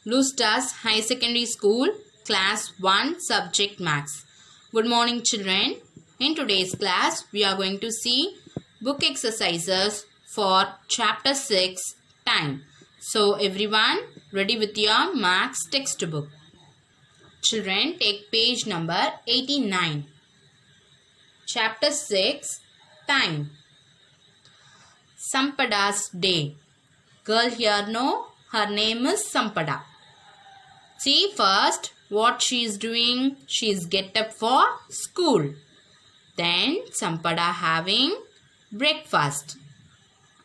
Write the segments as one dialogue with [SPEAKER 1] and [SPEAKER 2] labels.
[SPEAKER 1] Blue Stars High Secondary School, Class 1, Subject Maths. Good morning, children. In today's class, we are going to see book exercises for Chapter 6, Time. So, everyone, ready with your Maths textbook. Children, take page number 89. Chapter 6, Time. Sampada's Day. Girl here know her name is Sampada. See first what she is doing. She is get up for school. Then Sampada having breakfast.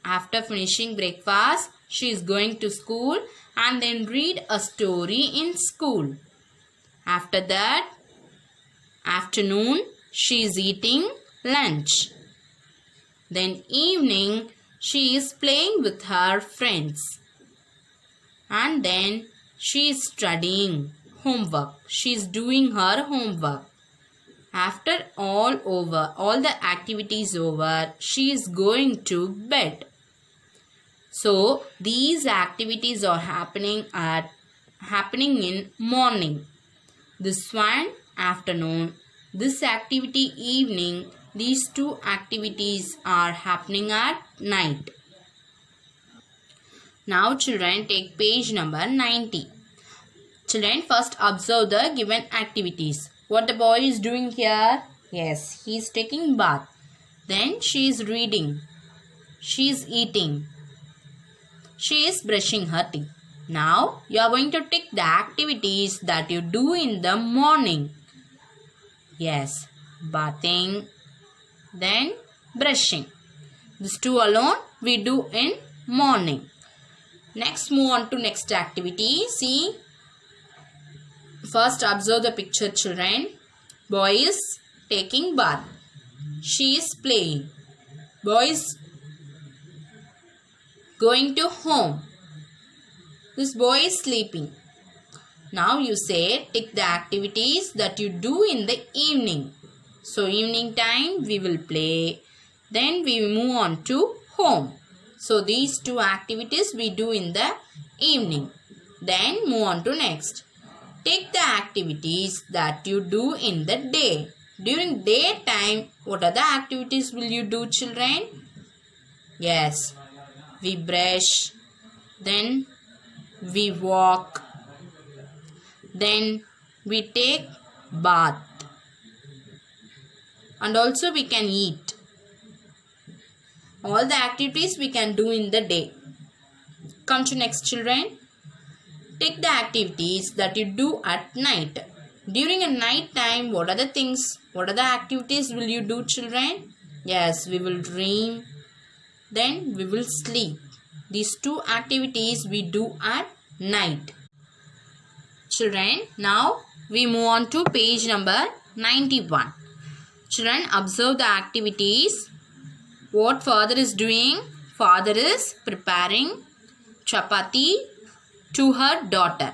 [SPEAKER 1] After finishing breakfast, she is going to school and then read a story in school. After that, afternoon, she is eating lunch. Then evening, she is playing with her friends. And then she is studying homework. She is doing her homework. After all the activities over, she is going to bed. So these activities are happening in morning. This one afternoon. This activity evening. These two activities are happening at night. Now children, take page number 90. Children, first observe the given activities. What the boy is doing here? Yes, he is taking bath. Then she is reading. She is eating. She is brushing her teeth. Now you are going to tick the activities that you do in the morning. Yes, bathing. Then brushing. These two alone we do in morning. Next, move on to next activity. See, first observe the picture, children. Boy is taking bath. She is playing. Boy is going to home. This boy is sleeping. Now you say tick the activities that you do in the evening. So evening time we will play. Then we move on to home. So these two activities we do in the evening. Then move on to next. Take the activities that you do in the day. During daytime, what are the activities will you do, children? Yes, we brush. Then we walk. Then we take bath. And also we can eat. All the activities we can do in the day. Come to next, children. Take the activities that you do at night. During a night time, what are the things? What are the activities will you do, children? Yes, we will dream. Then we will sleep. These two activities we do at night. Children, now we move on to page number 91. Children, observe the activities. What father is doing? Father is preparing chapati to her daughter.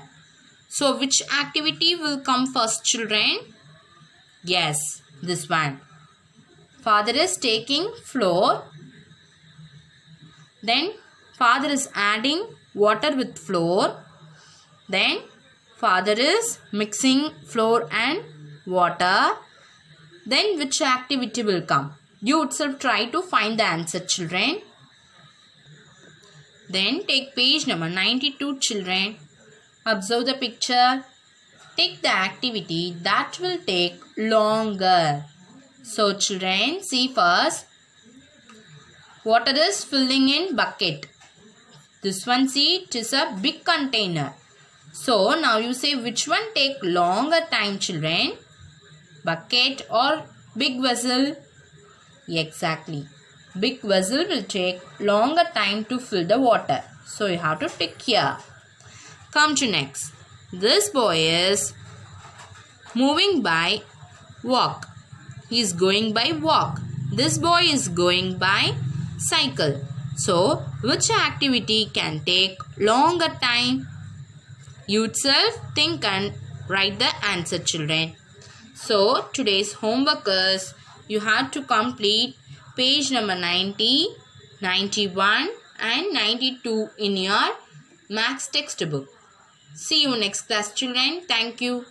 [SPEAKER 1] So, which activity will come first, children? Yes, this one. Father is taking flour. Then, father is adding water with flour. Then, father is mixing flour and water. Then, which activity will come? You itself try to find the answer, children. Then take page number 92, children. Observe the picture. Take the activity that will take longer. So children, see first. Water is filling in bucket. This one, see, it is a big container. So now you say which one take longer time, children? Bucket or big vessel? Exactly. Big vessel will take longer time to fill the water. So you have to tick here. Come to next. This boy is moving by walk. He is going by walk. This boy is going by cycle. So which activity can take longer time? You itself think and write the answer, children. So today's homework is you have to complete page number 90, 91 and 92 in your Maths textbook. See you next class, children. Thank you.